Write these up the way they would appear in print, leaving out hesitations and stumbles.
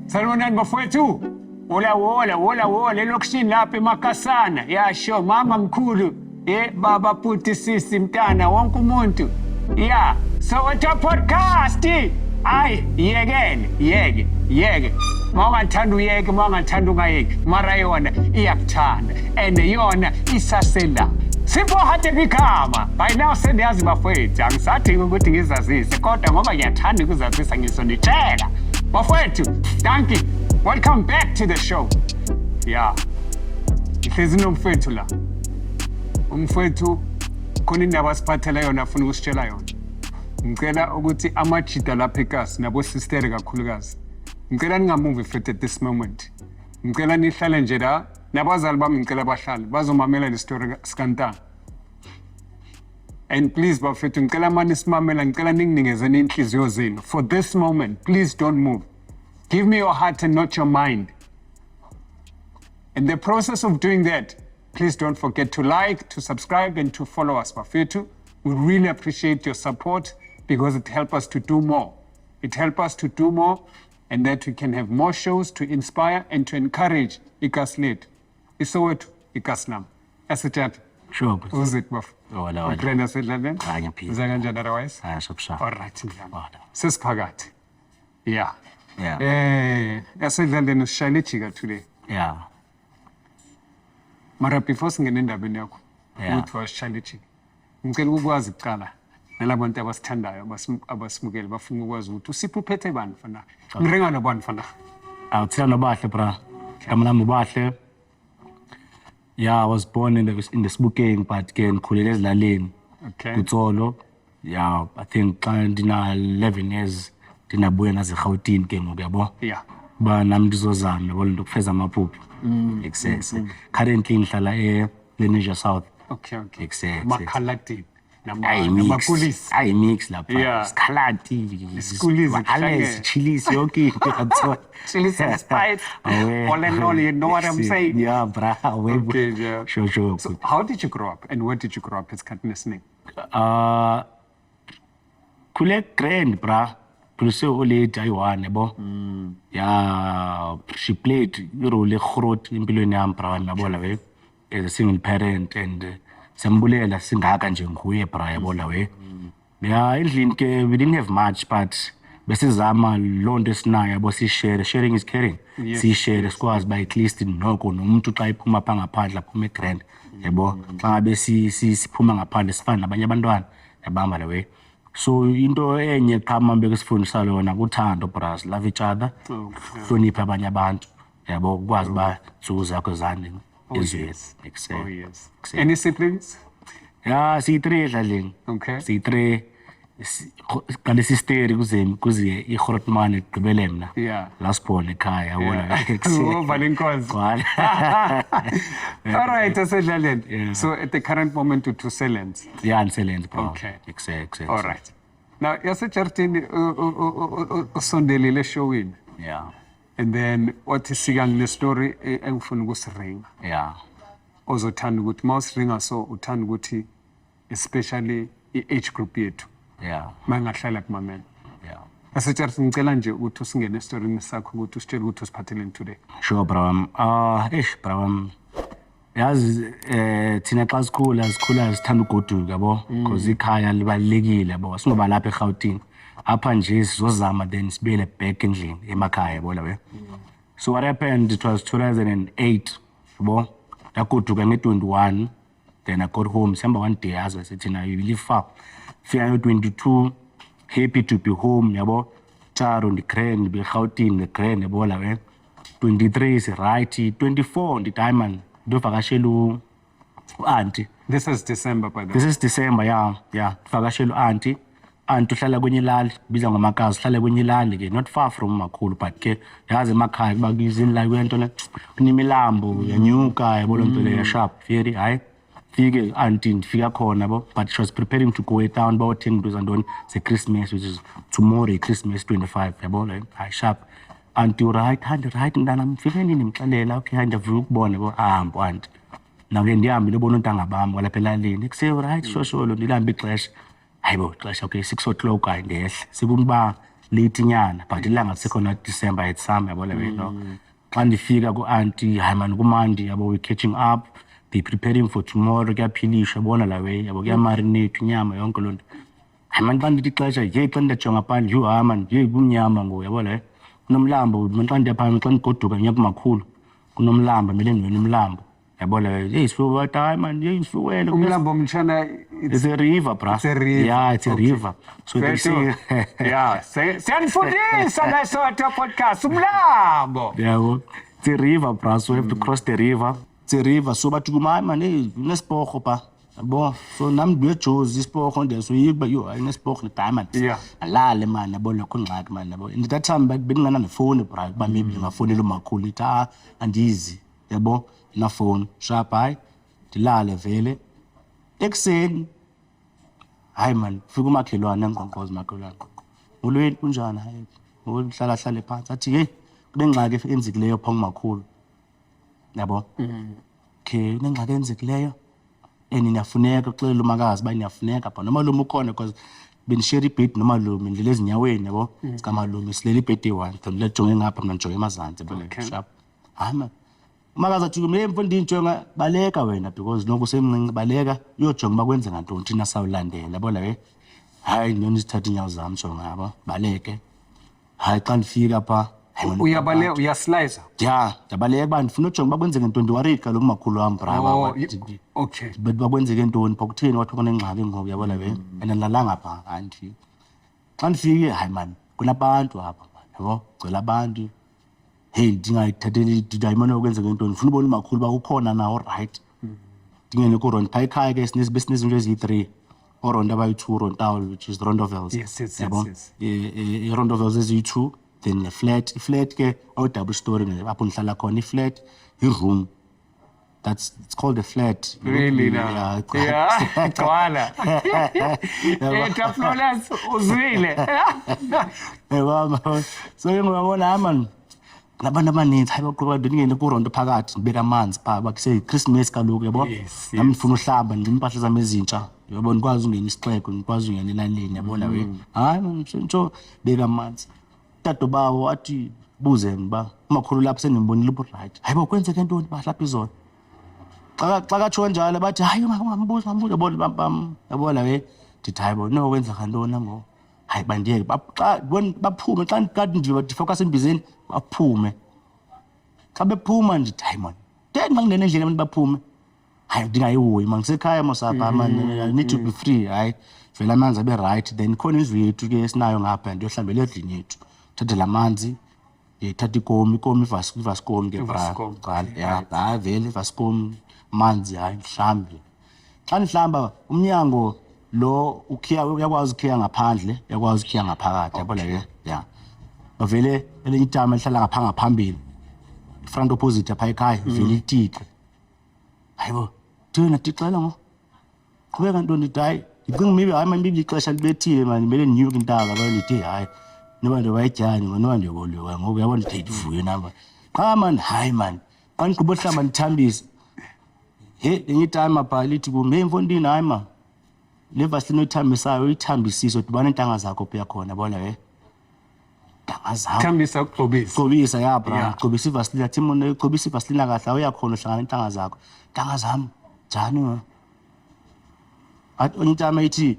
Salmonani bafowethu. Wola elokishini lapha eMakasana. Yasho mama mkhulu, baba puti sisi mntana wonke umuntu. Yeah, so what your podcast? Ay, yeke. Mangathanda uyeke, mangathanda ungayeki. Mara yona iyakuthanda and yona isasela. Sipho hade bikama. By now sendiyazi bafowethu, angisadingi ukuthi ngizazise kodwa ngoba ngiyathanda ukuzazisa ngisonitshela. Bafowethu, thank you. Welcome back to the show. Yeah. Ihlezi nomfowethu la. Umfowethu khona indaba siphathela yona afuna ukusitshela yona. Ngicela ukuthi amajida lapha eKasi nabo sister kakhulukazi. Ngicela ningamove mfethu at this moment. Ngicela nihlale nje la nabazali bami ngicela bahlale bazomamela le story sikantana. And please bafethu ngicela manje simamela ngicela ninginikeze inhliziyo zenu. For this moment, please don't move. Give me your heart and not your mind. In the process of doing that, please don't forget to like, to subscribe, and to follow us, bafethu. We really appreciate your support because it helps us to do more. It helps us to do more and that we can have more shows to inspire and to encourage iKasi lethu. Isoweto iKasi lami. Asithatha. Sure. Who's it, baf? Wala. Ugrena sedleleni? Ngiyaphila. Uza kanjani otherwise? Shopsha. All right, mdlana. Sesiphakathi. Yeah. Yeah. Yasedleleni usishayela ijika today. Yeah. Mara before singene endabeni yakho. Yeah. Uthi wasishayela ijika. Ngicela ukwazi kuqala nalabantu abasithandayo abasimukele bafuna ukwazi ukuthi usipho uphethe bani mfana. Ngirenga nobani mfana. Awuthela nobahle bra. Igama lami uBahle. Yeah, I was born in the Sebokeng but ke ngikhulele ezilaleni. Okay. Kutsolo. Yeah, I think xa ndina 11 years ndinabuya naze Gauteng ke ngoku yabo. Yeah. Ba nami ndizozama yabo lento kufeza amaphupho. Exactly. Currently ngihlala eLenasia South. Okay. Exactly. Makhalati. Namakulisi. I mix lapha. Yeah. Skhalati. Iskulisi. Alles chilisi yonke into yakho. Chili and spice. All in all, you know what I'm saying? Yeah, bra. Okay, yeah. Sure. So how did you grow up and where did you grow up as Katnisning? Kule grand, bra. Plus ole Taiwan, yabo. Yeah, she played role groot impilweni yami bra yabo la as a single parent and sambulela singaka nje nguye bra yabo la Yeah, endlini ke we didn't have much but besizama lonto esinayo yabo sharing is caring. Si share sikwazi ba at least noko nomuntu xa iphuma pha ngaphandle aphuma egrand yabo xa ngabe siphuma ngaphandle sifana nabanye abantwana yabamba la so into enye qhama mbeke sifundisa lona kuthando bras love each other hlonipha abanye abantu yabo ukwazi ba zuku zakho zane ezweni exactly. Any siblings? Yeah, si3 dlaleng. Okay. Si3 qale sisteri kuze iGrootman igqibele mina. Yeah. Lasibona ekhaya yabona. Uvala inkonzo. All right, asedlaleni. So at the current moment to Selenz. Yeah, Selenz bro. Okay. Exactly. All right. Now, yaseChartini usondelile showini. Yeah. And then what is sigang the story engifuna ukusiringa. Yeah. Ozothanda ukuthi mawusiringa so uthanda ukuthi especially i-age group yethu. Yeah. Mangahlala kumamela. Yeah. YaseChartini ngicela nje ukuthi usingene estoryini sakho ukuthi usitshele ukuthi usiphatheleni today. Sure bro. Bro. Yazi thina xa sikhula sithanda ugoduka yabo because ikhaya libalekile yabo singoba lapha eGauteng apha nje sizozama then sibele back endlini emakhaya yabo la So what happened, it was 2008 yabo yagoduka nge21 then I got home December one day as I said thina you live far fika 22 happy to be home yabo Charo ndigrand be Gauteng ndigrand yabo la 23 is right 24 ndi diamond ndovakashela auntie. This is December by the way. This is December, yeah. Vakashela auntie uhlala kwenye ilali biza ngomakazi uhlala kwenye ilali ke not far from makhulu but ke yazi emakhaya bakizini la kwento le kunimilambo yanyuka yabo lonto le ya sharp very high fike auntie ndifika khona bo but she was preparing to go down ba uthenga into zantoni ze Christmas which is tomorrow Christmas 25 yabo le high sharp auntie right mntana mfike nini ngixelela okay ndiyavuka ukubona bo hamba auntie Nake ndihamba nobona untanga bami kwalapha elalini kusey right shosho lo ndilamba ixesha hayibo ixesha okay 6 o'clock ayindehle sikumba late nyana but ilanga lisekhona December it's summer yabona wena xa ndifika ku-auntie hayi man kumandi yabo we catching up they preparing for tomorrow kuyaphilisha yabona la way yabo kuyamarinate inyama yonke loo nto hayi man xa ndithi ixesha ye xa ndiyajonga phandle yho hayi man ye kumnyama ngoku yabona kunomlambo xa ndiyaphana xa ndigoduka ngiya kumakhulu kunomlambo mele ndiwena umlambo yabona hey sifuwele hayi man hey sifuwele umlambo mtshana it's a river bra it's a river. Yeah it's a river so they say yeah siyanifundisa la Soweto podcast umlambo yabo it's a river bra so we have to cross the river it's a river so bathi kuma man hey unesiporo pa yabo so nami ndiyejozi isiporo nde so yiba yo ayinesiporo diamond Yeah. alale man yabo lokho ngxaki man yabo in that time bengingana nefone bra kuba maybe ngafonela umakhulu ithi andizi yabo na phone sharp hayi ndilale vele ekseni hayi man fika umakhelwane ngqonqoza makhelwane ulweni kunjani hayi uhlala hlale phansi athi hey kube ngxaki enzikileyo pha kumakhulu yabo okay nengxaki enzikileyo niyafuneka uxelela umakazi ba niyafuneka pha nomalume ukhona because benishare ibed nomalume ndile ezinyaweni yabo sikamalume silela ibed eyi-1 then lejonge ngapha mina njonge emazantsi sharp hayi man umakazi athi kumele mfundini njonga baleka wena because noku semncinci baleka uyojonga uba kwenze ngantoni thina sawulandela yabo la hayi noni sithatha inyawo zami jonga yabo baleke hayi xa ndifika pha uyabaleka uyaslicer ya ndabaleka uba ndifuna ujonga uba kwenzeke ntoni ndiwaride kaloku umakhulu wam braba okay but bakwenzeke ntoni pha kutheni wathi kunengxaki ngoku yabo la and ndilalanga pha hayi ndifike xa ndifike hayi man kunabantu apha yabo gcwele abantu hey ndingayithatheli ndayimana ukwenzeke ntoni ndifuna ubona umakhulu uba ukhona nawo right ndingene kuronda phaa ekhaya ke besinezinto eziyi-3 oronda abayi-2 Rontaul which is Rondovels yabo i-Rondovels eziyi-2 then iflat ke double story apho ndihlala khona iflat i-room it's called a flat really now yeah gcwala eta Florence uzwile yebo so ngiyabona man labantu abaninzi hayi baqoqa ndingene kuronto phakathi ndibeka amanzi phaa bakuse Christmas kaloku yabo nami ndifuna uhlamba ndimpahla zami ezintsha yabo ndikwazi ungena isixeko ndikwazi ungena elalini yabona we hayi ntsho beka amanzi tata bawo athi buze ngiba umakhulu lapha sendimbonile ubu-right hayi bokwenzeke ntoni bahlapha izolo xa katsho njalo bathi hayi ungambuza yabona we ndithi hayi bo nokwenzeka ntoni nangoku hayi bandiyeke baphume xa ndifocus embizeni baphume xa bephuma ndithi hayi man xa ngingena endlini abantu baphume hayi ndingayihoyi man ndisekhaya mosapha man I need to be free hayi vele amanzi abe right then khona indlu yethu ke esinayo ngapha ndiyohlambela endlini yethu thathe la manzi thatha ikomi ivasikomi ke bra ya hayi vele ivasikomi manzi hayi mhlambi xa nihlamba umnyango lo uyakwazi ukhiya ngaphandle uyakwazi ukhiya ngaphakathi yabona ke ya bavele elinye itama lihlala ngaphambili front opposite apha ekhaya vele itike hayibo thina tixela ngo qhubeka ntoni hayi ndicinga maybe hayi maybe ixesha libethile manje mele ndinyuke intaba bayolithi hayi noba ndiwayityani noba ndiyoboluka ngoku yabona ndithethe ivuyo namba qha man hayi man xa ndigqiba uhlamba ndithambise lenye itime apha lithi kum hey mfondini hayi ma le vaseline oyithambisayo uyithambisise udibana iintanga zakho phi yakhona bona ntanga zakho thambisa gcobisa ya bra gcobisa ivaseline athi mona gcobisa ivaseline kahle uyakhona uhlangana iintanga zakho ntanga zam njani onye intama ithi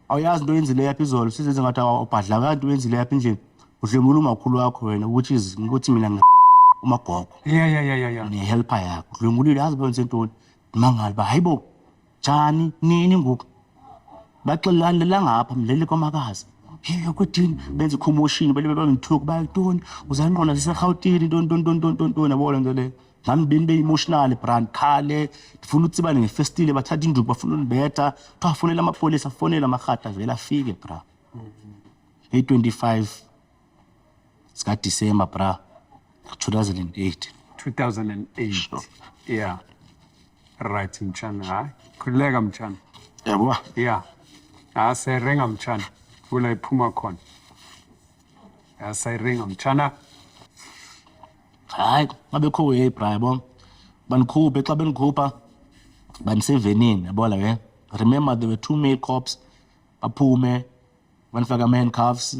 awuyazi into oyenzileyo apha izolo sizenze ngathi awubhadla kanti uyenzileyo apha endlini udlwengula umakhulu wakho wena which is ukuthi mina umagogo ya ne-helper yakho udlwengulile yazi benze ntoni ndimangali uba hayi bo njani nini ngoku baxelela ngapha mlele kwamakazi hey kwethini benza i-commotion bangithuka bayintoni uzanqona siserhawutini ntoni yabona nto leyo nami be-emotional brand khale ndifuna utsibane ngefestile bathatha induku bafuna undibetha kuthiwa afonela amapolisa afonela amarhata vele afike bra 25 zikaDisemba bra 2008 yeah right mtshana hayi khululeka mtshana yabo yeah asayiringa mtshana kula iphuma khona asayiringa mtshana hayi babekho we bra yabo banikhuphe xa benikhupha banisevenini yabona we remember there were 2 male cops baphume banifaka ama-handcuffs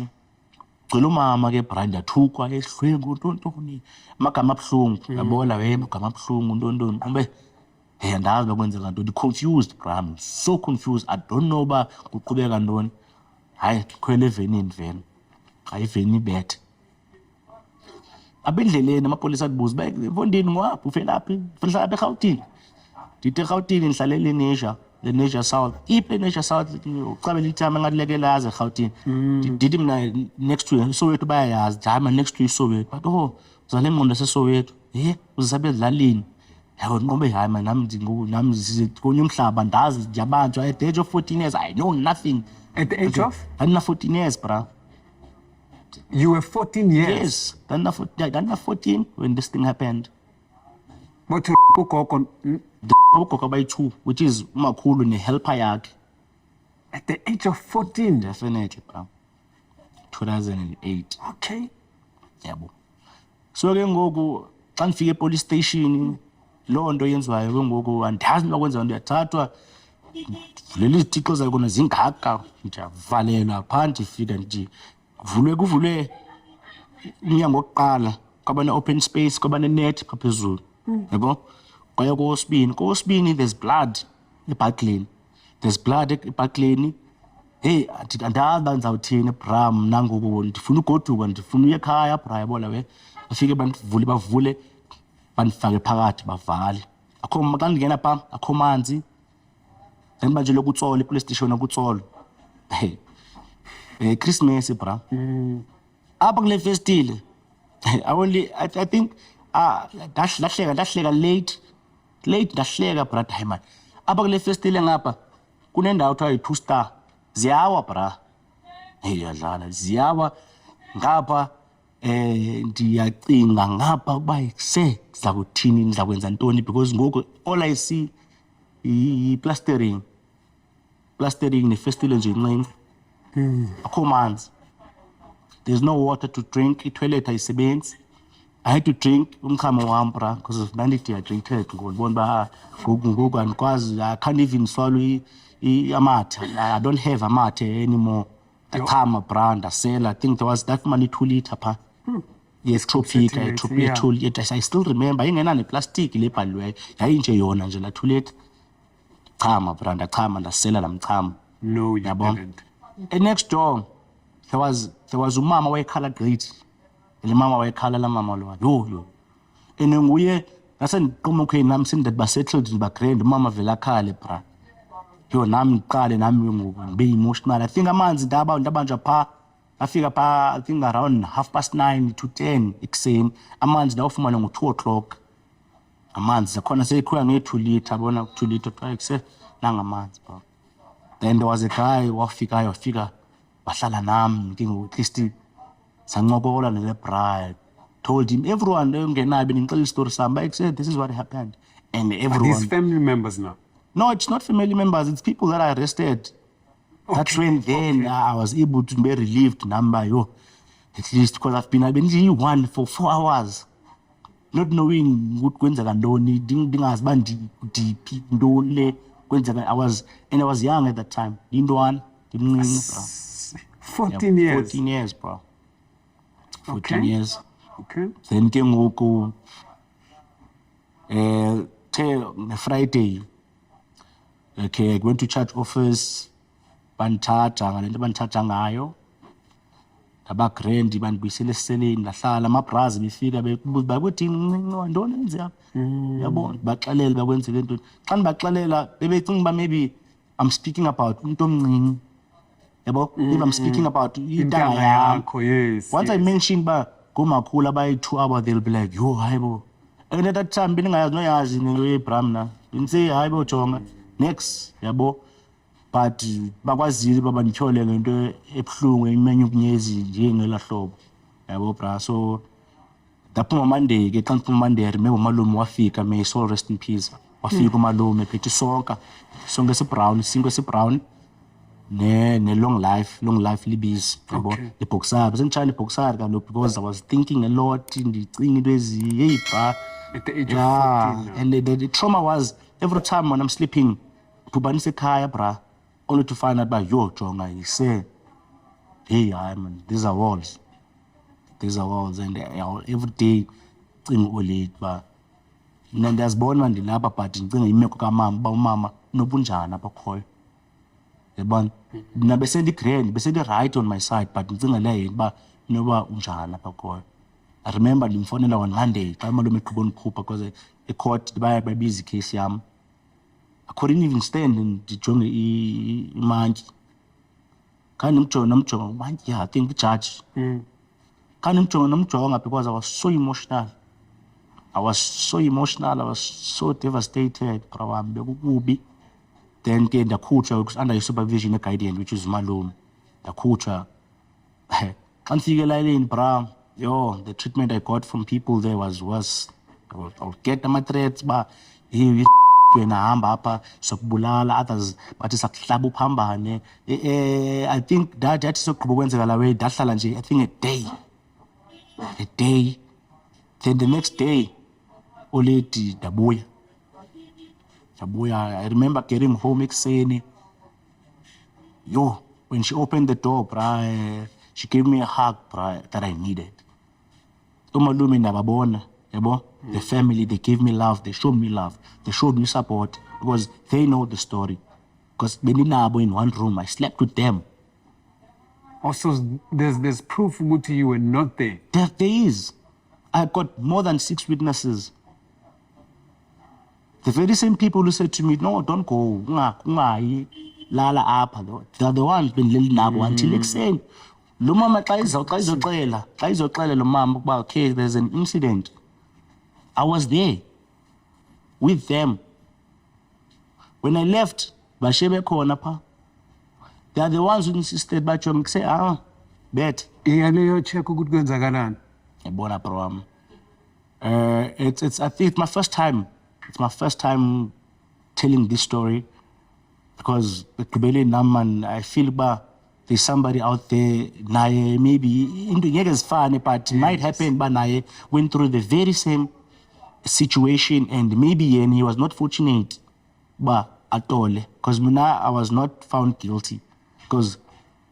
Cela umama ke bra ndathukwa esihlwengu ntontoni amagama abuhlungu yabona amagama abuhlungu ntontoni ube andazi bakwenzeka ntoni confused bra I'm so confused I don't know ba kuqhubeka ntoni hayi khwele evenini vele ayiveni ibethe abendleleni amapolisa abuza ba Mfondini ngwaphi ufelaphi uhlala eGauteng ndithi eGauteng ngihlala leNasia South iPleNasia South ucabela ithama ngalekelaza eGauteng ndithi mina next to Soweto bayayazi jama next to Soweto but uzale ngqondo seSoweto uzabe edlalini yabo nqobe hayi mina nami konye umhlaba ndazi njabanjwa at the age of 14 years I know nothing At the age of? I'm 14 years bra. You were 14 years? Yes, I'm 14 when this thing happened. But The Ukoko by 2, which is umakhulu ne-helper yakhe. at the age of 14? Definitely, bro. 2008. Okay. Yabo. So ke ngoku xa ngifike police station loo nto yenziwayo ke ngoku andazi noba kwenza nto yathathwa vulele izitixo zayo kona zingaka ndiyavalelwa phaa ndifika kuvulwe umnyango wokuqala kwaba ne-open space kwaba ne-net phaa phezulu yabo kwaya kowesibini there's blood eBarclay hey andazi uba ndizawuthini bra mna ngoku ndifuna ugoduka ndifuna uye ekhaya bra yabona we bafike bavule bandifake phakathi bavale xa ndingena phaa akho manzi manje lokutsolo police station okutsolo Christmas bra apha kule festile I think ndahleka late ndahleka bra hayi man apha kule festile ngapha kunendawo kuthiwa yi-2 star ziyawa bra yadlala ziyawa ngapha ndiyacinga ngapha ukuba ndiza kuthini ndiza kwenza ntoni because ngoku all I see plastering nefestile nje incinci akho manzi there's no water to drink itoilet ayisebenzi I had to drink umchamo wam bra because ndandidehydrated ngobona uba ngoku andikwazi I can't even swallow amathe I don't have amathe anymore ndachama bra ndasela I think there was that many 2 liter phaa yes Tropica I still remember ingena neplastic le bhaliweyo yayinje yona nje la 2 liter chama bra ndachama ndasela lamchama No, you didn't. Next door there was umama wayekhala great le mama wayekhala la mama lo yo nguye nasendiqoma okay nami sendathi basettled ndibagrand umama vela khale bra yo nami ngiqale nami ngoku ngibe emotional I think amanzi ndabanjwa phaa afika phaa I think around 9:30 to 10 ekuseni amanzi ndawufumana ngo-2 o'clock amanzi zakhona seyikhuya nge-2 liter bona 2 liter kuse nangamanzi bro then there was a guy wafika bahlala nami ke ngoku at least sancokola nele bride told him everyone engenayo beningixela story sami I said this is what happened and everyone These family members now? no it's not family members it's people that I arrested that's when then I was able to be relieved number yo at least because I've been one for 4 hours not knowing ukuthi kwenzeka ntoni ndingazi ba ndiphi ntoni le kwenzeka I was young at that time ndintwana ndimncinci bro 14 years? 14 years bro 14 Okay. years Okay. then ke ngoku Friday okay I went to church office banthatha ngalento banthatha ngayo abagrand bandibuyisele eseleni lahlala amabrazi befika bebuza bakuthi ntoni enzeka yabona baxelela bakwenzele into xa ndibaxelela bebecinga uba maybe I'm speaking about umuntu omncinci yabo if I'm speaking about intanga yakho yes. once I mention ba ngomakhulu abayi-2 hours they'll be like yo hayibo and at that time beningayazi noyazi ngento yebramna benise hayibo jonga next yabo but bakwazile baba ndityhole ngento ebuhlungu emenye ubunyezi njengela hlobo yabo bra so ndaphuma Monday ke xa ndiphuma Monday I remember umalume wafika may soul rest in peace wafika umalume phethe sonke esibrown isinkwe esibrown ne long life libisi yabo iboxer sengitshaya iboxer kaloku because I was thinking a lot ndicinga into hey bra At the age of 14 now. and the trauma was every time when I'm sleeping kubanisa ekhaya bra only to find out by yo jonga yise hey man these are walls these awards, and every day cinga olate ba mina ndiyazibona ndilapha but ndicinga imeko kamama ba umama nobunjani abakhoyo yabona mina bese-right on my side but ndicinga leyo uba inoba unjani abakhoyo. I remember ndimfonela on Monday xa malume eqhuba ndikhupha because ecourt babiza ikhesi yam. I couldn't even stand ndijonge imantyi. Kanti ndimjonga mantyi, yeah, I think the judge. Kanti ndimjonga because I was so emotional. I was so devastated. Then ke ndakhutshwa under supervision guardian, which is malume. Ndakhutshwa. Xa ndifike elayini bra, yo, the treatment I got from people there was worse. I would get ama-threats ba wena hamba apha sokubulala, others bathi sakuhlaba uphambane. I think that sokugqiba kwenzeka la way ndahlala nje I think a day. Then the next day oledi ndabuya. I remember getting home ekuseni. Yo, when she opened the door, bra, she gave me a hug, bra, that I needed. Umalume nababona, yabo, the family, they gave me love, they showed me love, they showed me support because they know the story. Because beninabo in one room, I slept with them. Also, there's proof that you were not there. There is. I got more than 6 witnesses. The very same people who said to me, no, don't go, lala apha, they're the ones been lili nabo until ekuseni. Lo mama xa izoxela lo mama ukuba okay, there's an incident. I was there with them. When I left, bashebe khona pha. They are the ones who insisted bathi say, bet. Iyaleyo check ukuthi kwenzakalani. Yabona bro wami. I think it's my first time. It's my first time telling this story because I feel there's somebody out there naye maybe into ngeke zifane but it might happen but naye went through the very same situation and maybe he was not fortunate at all because I was not found guilty because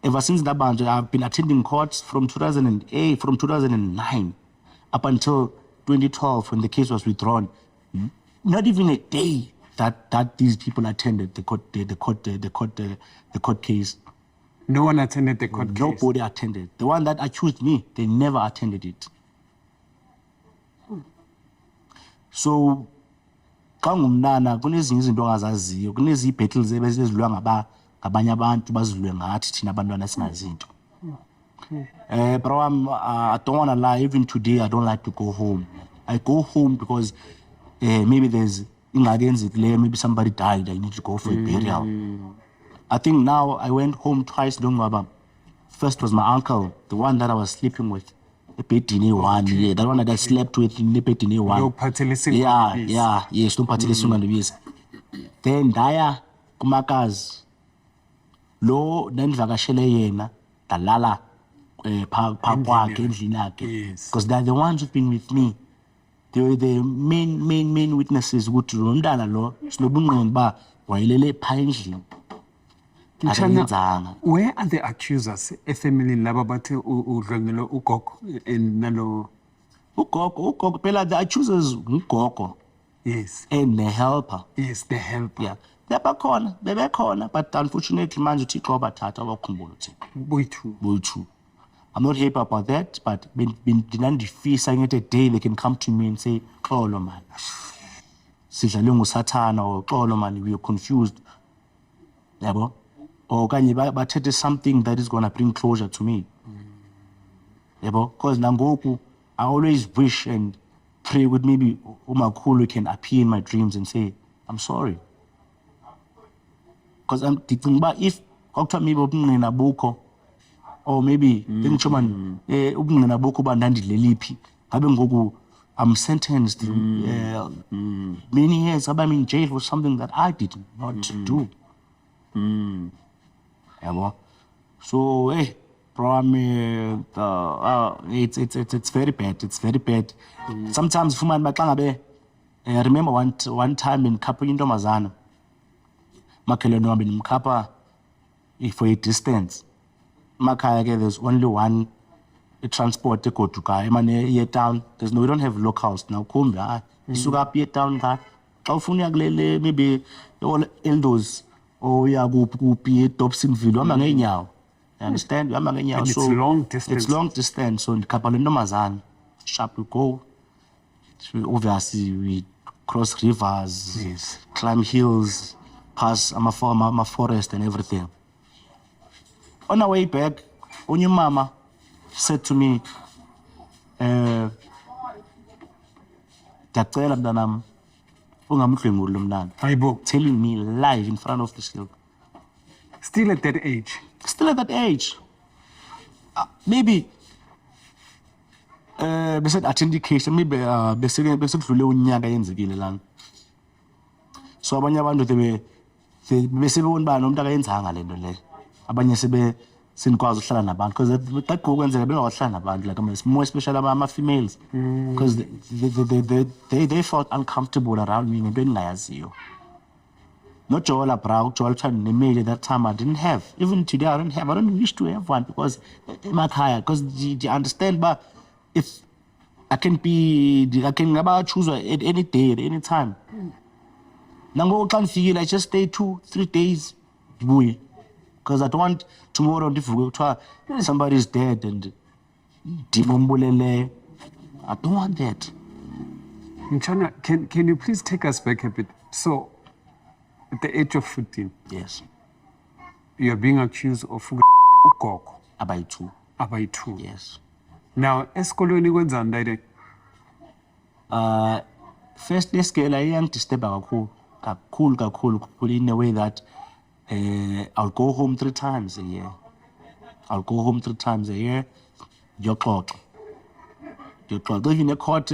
ever since that bunch I've been attending courts from 2008 from 2009 up until 2012 when the case was withdrawn. Not even a day that these people attended the court case. No one attended the court case? Nobody attended. The one that accused me, they never attended it. So, xa ngumntana kunezinye izinto ongazaziyo, kunezi-battles ebezidlulwa ngabanye abantu bazidlule ngathi thina abantwana singazinto. Bro, I don't want to lie, even today I don't like to go home. I go home because maybe there's maybe somebody died, I need to go for a burial. I think now I went home twice. First was my uncle, the one that I was sleeping with. Yeah, that one that I slept with in Epetine one. Yes, no participation. Then Daya Kumaka's lo Nandvagashele yena, Talala Papua because they're the ones who've been with me. They were the main witnesses who to Rondana law, Snobun ba, Wailele Pine. Where are the accusers? Family Lababate Urangelo Ukok and Nalo Ukok Pela, the accusers Ukoko. Yes. And the helper. Yes, the helper. Yeah. They're back on, but unfortunately, man, you take over Tata or Kumbulti. Boy, true. I'm not happy about that, but been denied the fee saying it a day they can come to me and say, oh, man. Sijalungu Satan or oh, man, we are confused. Never. Or can you but it is something that is gonna bring closure to me. Because Nangoku, I always wish and pray with maybe Umakulu can appear in my dreams and say, I'm sorry. Because I'm thinking about if Dr. maybe opening in a book or maybe then Chuman opening in a book about Nandi Lelipi. I'm sentenced many years. I'm in jail for something that I did not do. Yeah, so bro, it's very bad. It's very bad. Sometimes I remember one time in Kapa Indomazana, Makeleno in Kapa for a distance. Makaya there's only one transport egodukayo emane iye town. We don't have locals now. Kumbe isuka up iye town ka. Xa ufuna uyakulele maybe all Eldos or uyakuphi eDobsonville uhamba ngeenyawo. You understand? Uhamba ngeenyawo. And it's long distance. It's long distance. So ndikhapha lentombazana. Sharp we go. So obviously we cross rivers, Yes. climb hills, pass ama forest and everything. On our way back, your mama said to me, "Ndiyacela mntanam, ungamdlwenguli lo mntana." Hayibo. Telling me live in front of the shield. Still at that age. Still at that age. Maybe bese attend education, maybe bese kudlule unyaka yenzekile lana. So abanye abantu bese bebona ba nomuntu akayenzanga lento le. Abanye sinikwazi ukuhlala nabantu because that kwenzeka bengahlala nabantu like more especially ama females because they felt uncomfortable around me ngento engingayaziyo. Not Joel Brown, Joel Chan, at that time I didn't have. Even today I don't wish to have one because because you understand, but if I can choose at any day, at any time. Now I just stay 2-3 days, because I don't want tomorrow if somebody's dead and I don't want that. Mchana, can you please take us back a bit? So, at the age of 14, Yes, you are being accused of ukoko Abaitu. abayi-2. Yes. Now, esikolweni kwenzani like First day scale I disturb kakhulu in a way that I'll go home 3 times a year. Yoxoxa. Even a court,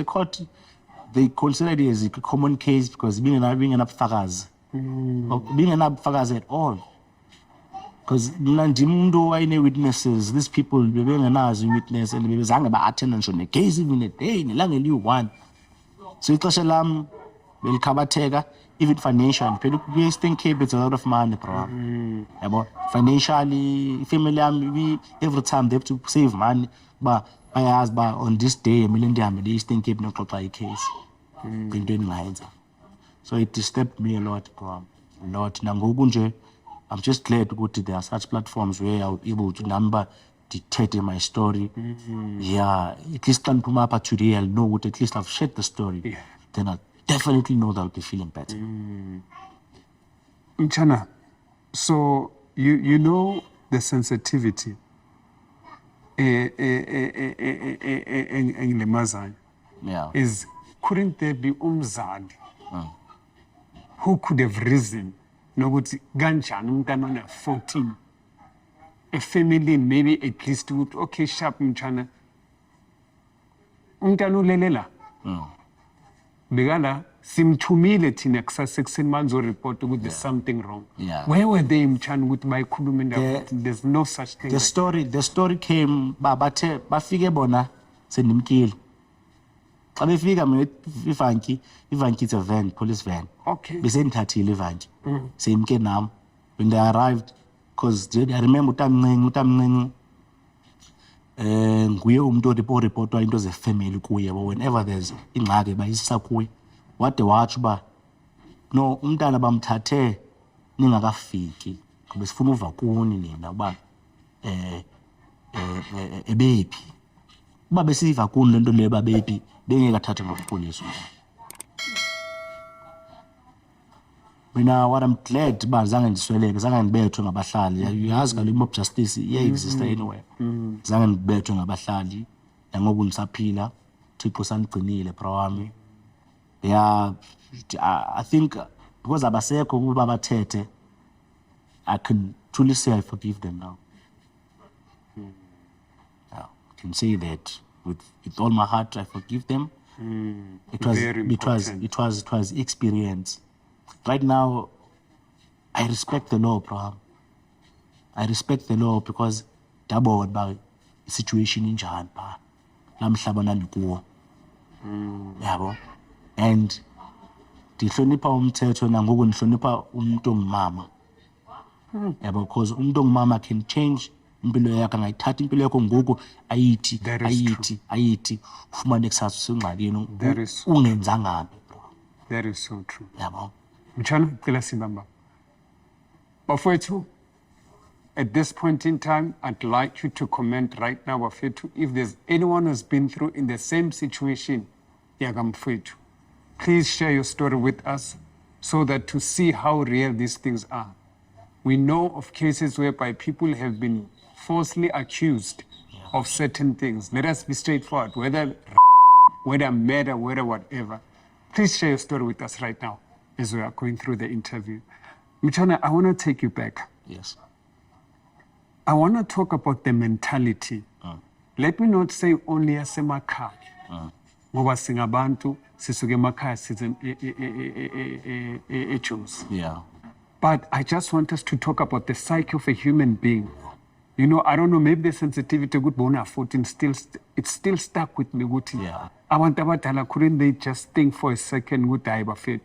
they consider it as a common case because being an abfakazi. Being an abfakazi at all. Because Nandimundo I witnesses, these people being an witness and we sang about attendance on the case even a day, in a new one. So it was will cover Tega, even financial. We think it's a lot of money, bro. Financially, family, every time they have to save money, but I asked, but on this day, a million damage, think keep no case. So it disturbed me a lot, bro. A lot. I'm just glad to go to there are such platforms where I'm able to dictate my story. Yeah, at least when I'm up today, I'll know what at least I've shared the story. Yeah. Then I'll definitely know that I'll be feeling better. Mchana, so you know the sensitivity in Yeah. is couldn't there be umzali who could have risen nokuthi kanjani umntana ona 14 a family maybe at least ukuthi okay sharp Mchana umntana ulelela bekala simthumile thina kusasa ekuseni manzo report ukuthi there's something wrong. Yeah. Where were they Mchana ukuthi bayikhulume indaba there's no such thing. The story came bathe bafike bona sendimkile. Xa befika mina ivanki it's a van, police van. Okay. Bese ngithathile ivanki. Semke nami when they arrived because I remember utamncinci nguye umuntu reportwa into ze family kuye but whenever there's ingxaki bayisa kuye wade watsho ba no umntana bamthathe ningakafiki ngoba sifuna uva kuni nina uba ebephi uba besiva kuni lento le babephi bengeke athathe ngokupolisa. Mina what I'm glad ba zange ndisweleke zange ndibethwe ngabahlali yazi kaloku mob justice exist anywhere zange ndibethwe ngabahlali ngoku ndisaphila Thixo sandigcinile bro wami. Yeah, I think because abasekho kuba bathethe I can truly say I forgive them now. Yeah, I can say that with all my heart I forgive them. It was experience. Right now, I respect the law, bro. I respect the law because dabo about the situation in Japan, pa. Namhlaba nandikuwo. Yabo. And ndihlonipha umthetho nangoku ndihlonipha umuntu ongumama. Yabo because umuntu ongumama can change impilo yakhe angayithatha impilo yakho ngoku ayithi That is ayithi ufumane kusasa usengxakini That is- ungenzanga bro. That is so true. Yabo. Mchana, cela simbamba. Bafowethu, at this point in time, I'd like you to comment right now, Bafowethu, if there's anyone who's been through in the same situation, Yagamfowethu. Please share your story with us so that to see how real these things are. We know of cases whereby people have been falsely accused of certain things. Let us be straightforward, whether murder, whether whatever. Please share your story with us right now as we are going through the interview. Mchana, I want to take you back. Yes. I want to talk about the mentality. Let me not say only yasemakhaya. Ngoba singabantu sisuke emakhaya size eJozi. Yeah. But I just want us to talk about the psyche of a human being. You know, I don't know, maybe the sensitivity good bona 14 it's still stuck with me. Yeah. Abantu abadala, couldn't they just think for a second ukuthi hayi bafethu?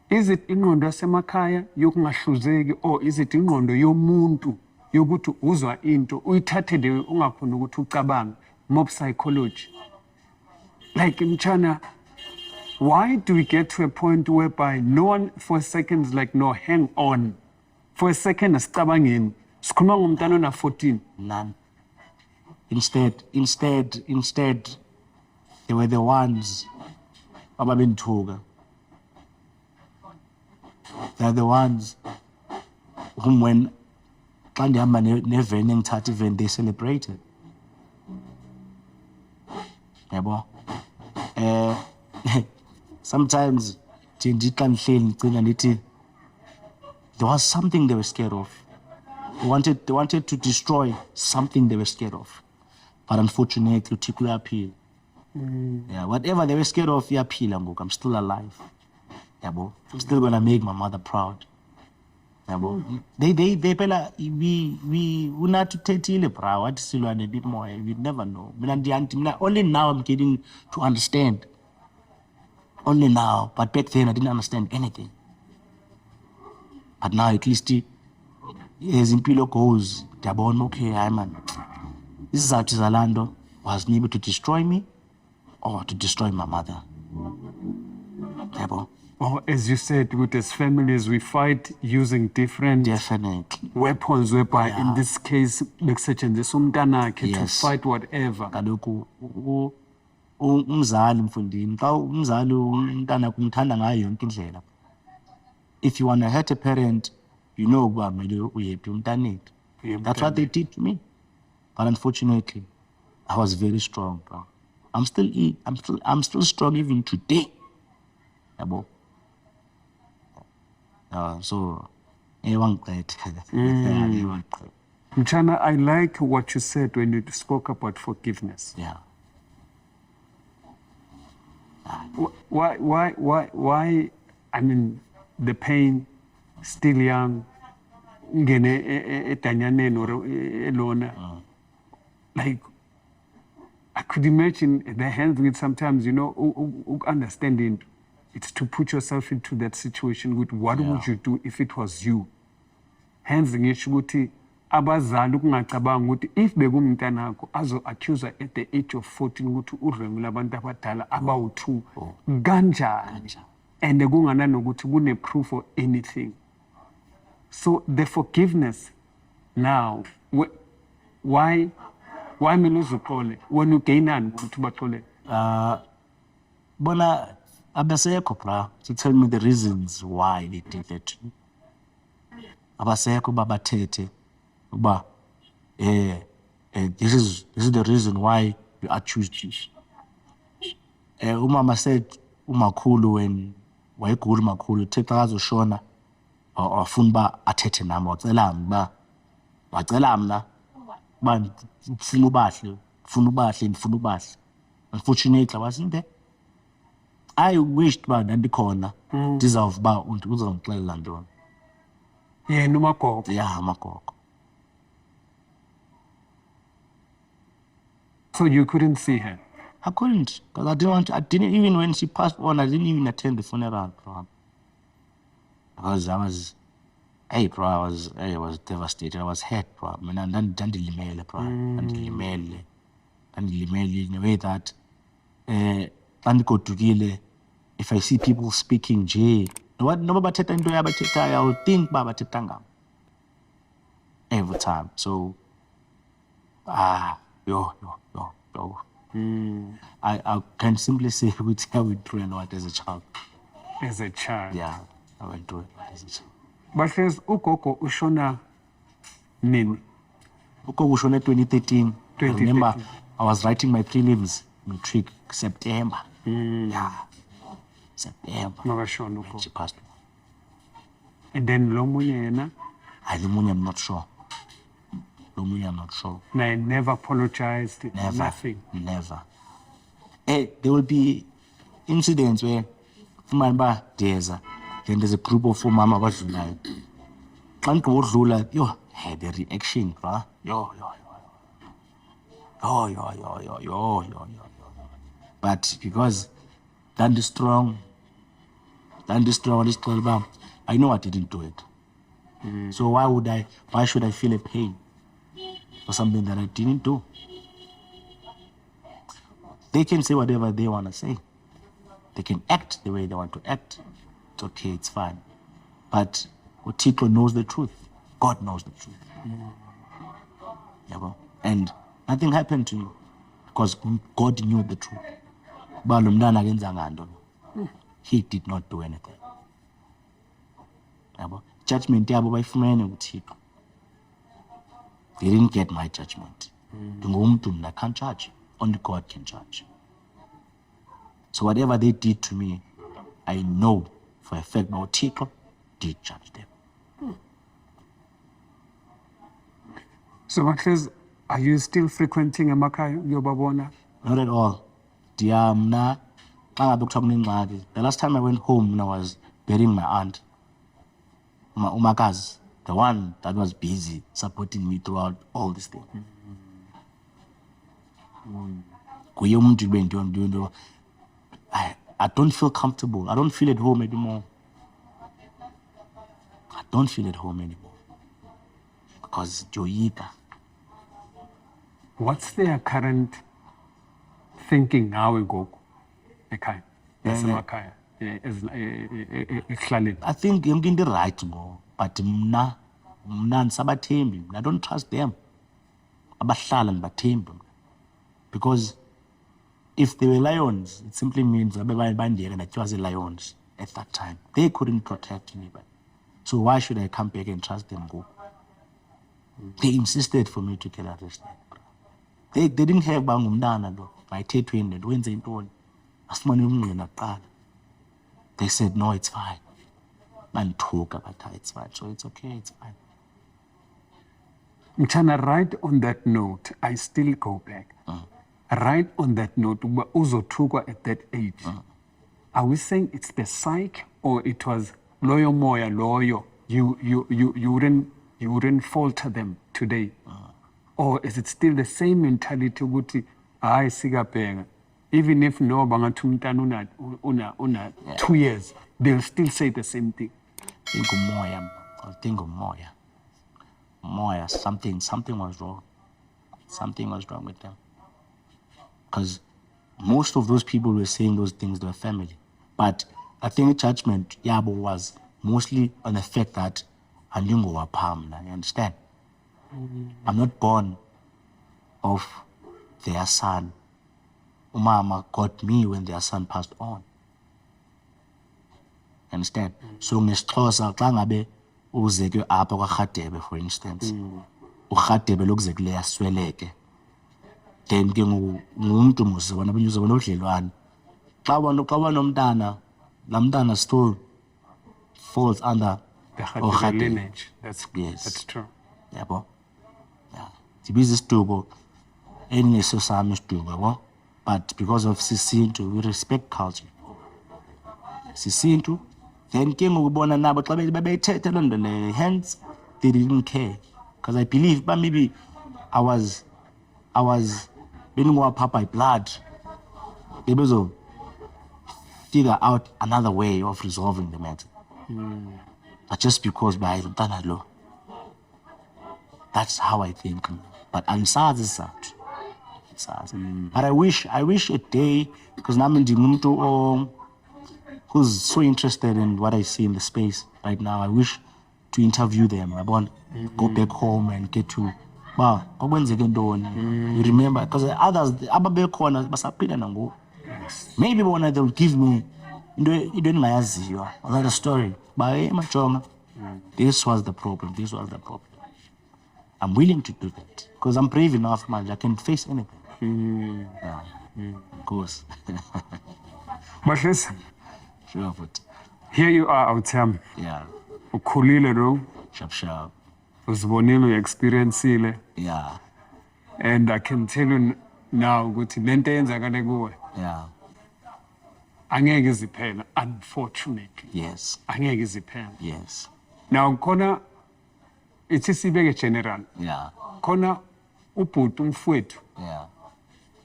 Is it ingqondo yasemakhaya yokungahluzeki, or is it ingqondo yomuntu yokuthi uzwa into uyithathe leyo ungakhona ukuthi ucabange, mob psychology? Like Mchana, why do we get to a point whereby no one for a second is like, no, hang on. For a second, asicabangeni. Sikhuluma ngomntana ona 14. None. Instead, they were the ones ababenthuka. They're the ones whom when xa ndihamba neveni engithatha iveni they celebrated. Yabo. Sometimes ndithi xa ndihleli ndicinga ndithi there was something they were scared of. They wanted to destroy something they were scared of. But unfortunately, uThixo uyaphila. Yeah, whatever they were scared of, iyaphila ngoku. I'm still alive. Yabo. I'm still gonna make my mother proud. Yabo. They phela we unathi uthethile bra wathi silwane bit more. We never know. Mina only now I'm getting to understand. Only now, but back then I didn't understand anything. But now at least as impilo goes, ndiyabona okay, hayi man. Isizathu zalando was able to destroy me or to destroy my mother. Yabo. Or as you said, with as families, we fight using different Definitely. weapons, whereby in this case, bekusetshenziswa umntanakhe to Yes. fight whatever. Kaloku umzali mfundini xa umzali umntana kumthanda ngayo yonke indlela. If you want to hurt a parent, you know uba kumele uyephi umntanethu. That's what they did to me. But unfortunately, I was very strong, bro. I'm still strong even today. Yabo. So Mchana, I like what you said when you spoke about forgiveness. yeah. Why? I mean, the pain, still young, ngene edanyaneni or elona. Like, I could imagine the hands with sometimes, you know, understanding. It's to put yourself into that situation with what would you do if it was you? Hence ngisho ukuthi abazali ukungacabanga ukuthi if bekumntanakho azo-accuser at the age of 14 ukuthi udlwengu labantu abadala abawu-2 kanjani, and kungananokuthi kune-proof or anything. So the forgiveness now, why mele uzuxole wena ugayinani ukuthi baxole? Bona abasekho bra to tell me the reasons why they did that to me. Abasekho babathethe uba this is the reason why you accused you. Umama said umakhulu when wayegula umakhulu uthe xa kazoshona wafuna uba athethe nami wacela mna uba ndifuna ubahle. Unfortunately I wasn't there. I wished uba ndandikhona ndizawuba uzawundixelela ntoni. Yena umagogo. Yeah, amagogo. So you couldn't see her? I couldn't, because I didn't even, when she passed on, I didn't even attend the funeral. Because Hey, bro, I was devastated. I was hurt, bro. I mean, ndandilimele, bro. Ndandilimele in a way that xa ndigodukile, if I see people speaking nje, noba bathetha into yabathethayo, I will think uba bathetha ngam. Every time. So, yo. I can simply say which I went through a lot as a child. As a child. Yeah, I went through it as a child. But says ugogo ushona nini? Ugogo ushone 2013. 2013. I remember I was writing my prelims matric September. Yeah, September. Makashona ugogo. She passed. And then lo munye yena? Lomunye, I'm not sure. Lomunye, I'm not sure. I never apologized. Never. Nothing. Never. Hey, there will be incidents where Fumamba Deza, then there's a group of Fumama Bajunai. Trying to Lula, yo, had the reaction, bruh. Yo. But because that is strong, I know I didn't do it. So why should I feel a pain for something that I didn't do? They can say whatever they want to say. They can act the way they want to act. It's okay, it's fine. But Utiko knows the truth. God knows the truth. Yeah, well, and nothing happened to me because God knew the truth. He did not do anything. Yeah, well, judgment, they didn't get my judgment. I can't judge. Only God can judge. So whatever they did to me, I know for a fact my Tiko did judge them. So Matthias, are you still frequenting Emakhaya Yobabona? Not at all. The last time I went home when I was burying my aunt, Umakazi, the one that was busy supporting me throughout all this thing. I don't feel comfortable. I don't feel at home anymore. Because Joyita. What's their current thinking now in Goku? Ekhaya. Yes, Emakhaya. I think I'm getting the right more. But mna sabathembi. I don't trust them. Abahlala ngibathembi. Because if they were lions, it simply means that I was lions at that time. They couldn't protect me. So why should I come back and trust them? Go? They insisted for me to get arrested. They didn't have bangumdana though. My tatwin and when's it on? They said no, it's fine. Man talk about that, it's fine. So it's okay, it's fine. Mchana, right on that note, I still go back. Right on that note, Uzo Tuga at that age. Are we saying it's the psyche or it was loyo moya loyo? You wouldn't falter them today, or is it still the same mentality? Guti I sigapenga. Even if no bangatumtana una 2 years, they'll still say the same thing. Think of Moya. I think of Moya. Moya, something was wrong. Something was wrong with them. Because most of those people were saying those things to their family. But I think judgment, Yabo, was mostly on the fact that Andingo wa Pamla, you understand? I'm not born of their son. Umama got me when their son passed on. You understand? So ngesixhosa xa ngabe uzeke apha kwaRhadebe, for instance, uRhadebe lokuzekile yasweleke, then ke ngumuntu muzibona abanyuzibona udlelwane xa banomntana laa mntana still falls under the Rhadebe lineage. That's true. Yabo. Yeah. Sibiza isiduko engeso sami isiduko, yabo. But because of Sisintu, we respect culture. Sisintu, then ke ngokubona nabo xa bebethethe loo nto leyo, hence they didn't care. Because I believe but maybe I was beningowapha by blood. They bezo figure out another way of resolving the matter. But just because by lo, that's how I think. But angisazi isizathu. But I wish a day, because nami ndimuntu who's so interested in what I see in the space right now. I wish to interview them. I want go back home and get to you remember, because others ababekhona basaphila nangoku. Maybe one they'll give me another story. But Majonga, this was the problem. I'm willing to do that because I'm brave enough, man. I can face anything. Yeah, of course. But listen, Sure, but here you are out here. yeah, Ukhulile ro, sharp. uzibonile, experienceile, Yeah, and I can tell you now ukuthi lento eyenzakale kuwe yeah, angeke iziphela, unfortunately. yes, Angeke iziphela. yes, Now khona ithi sibeke general. yeah, Khona ubhuti umfowethu, yeah,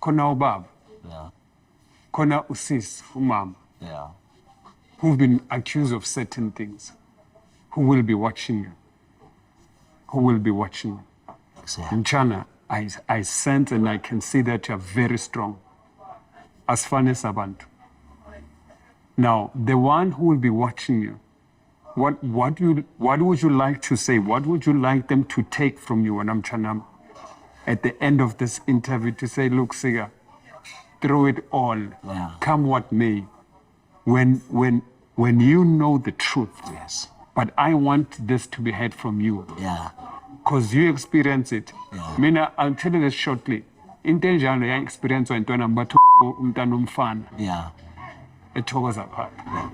khona ubaba, yeah, khona usisi, umama, yeah, who've been accused of certain things, who will be watching you. exactly. Mchana, I sense and I can see that you're very strong. As far as abantu. Now, the one who will be watching you, what would you like to say? What would you like them to take from you? And I'm trying at the end of this interview to say, look, Siga, through it all, Yeah. come what may, when you know the truth. Yes, But I want this to be heard from you. yeah, Because you experience it. Yeah. Mina, I'll tell you this shortly. Intenjalo ya experience wa ntwana mbathu umntana umfana yeah, ethokoza phapha.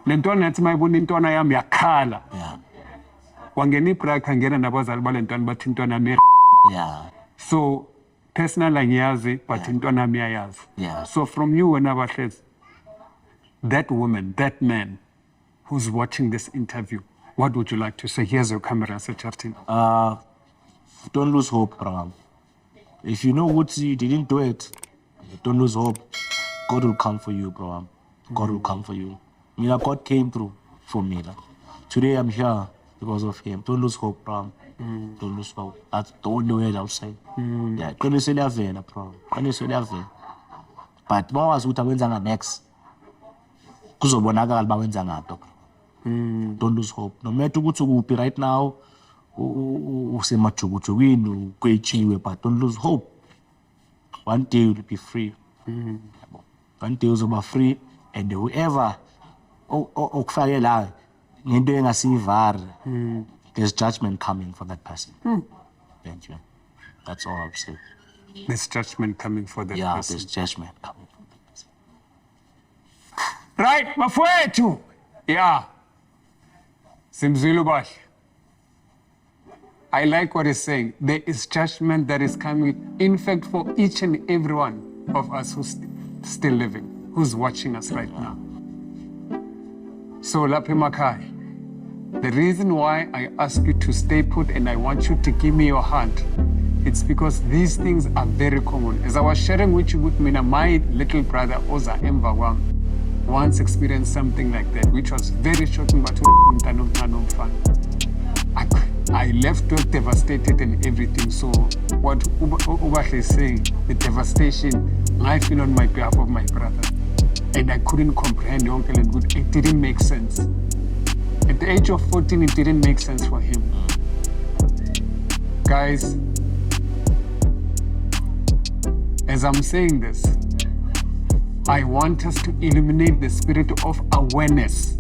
Le ntwana yathi mayibona intwana yami yakhala. yeah, Wangena ibreak angena nabazali bale ntwana bathi intwana yami yeah, so personal angiyazi but intwana yami iyayazi. Yeah. So from you wena bahlezi, that woman, that man who's watching this interview, what would you like to say? Here's your camera, Sir Chartin. don't lose hope, Bram. If you know what you didn't do it, don't lose hope. God will come for you, Bram. God will come for you. God came through for me. Today I'm here because of him. Don't lose hope, Bram. Don't lose hope. That's the only way I'll say. Yeah, Bram. But bawazi ukuthi awenza next. Kuzobonakala bawenza ngato. Don't lose hope. No matter ukuthi ukuphi right now, usemajukujukwini ukwetshiwe, but don't lose hope. One day you'll be free. One day uzoba free, and whoever okufake la ngento engasiyivari, there's judgment coming for that person. Thank you. That's all I'll say. There's judgment coming for that Yeah, person. there's judgment coming for that person. Right, mafowethu. Yeah. Simzulu bahle. I like what he's saying. There is judgment that is coming, in fact, for each and every one of us who's still living, who's watching us right now. So, lapha emakhaya, the reason why I ask you to stay put and I want you to give me your hand, it's because these things are very common. As I was sharing with you, my little brother, Oza Mbawam, once experienced something like that, which was very shocking, but I left work devastated and everything. So what Ubahle is saying, the devastation, I feel on my behalf of my brother. And I couldn't comprehend Uncle and Good. It didn't make sense. At the age of 14, it didn't make sense for him. Guys, as I'm saying this, I want us to illuminate the spirit of awareness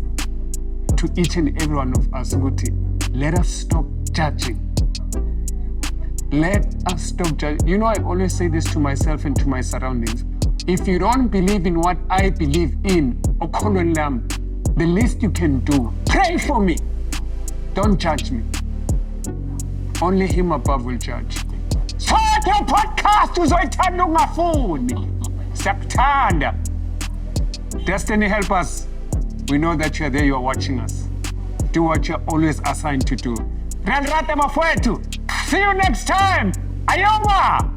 to each and every one of us. Let us stop judging. Let us stop judging. You know, I always say this to myself and to my surroundings. If you don't believe in what I believe in, the least you can do, pray for me. Don't judge me. Only him above will judge. Start your podcast uzoyithanda ungafuni. Siyakuthanda. Destiny, help us. We know that you're there, you're watching us. Do what you're always assigned to do. Ranrate mafwetu. See you next time. Ayoma.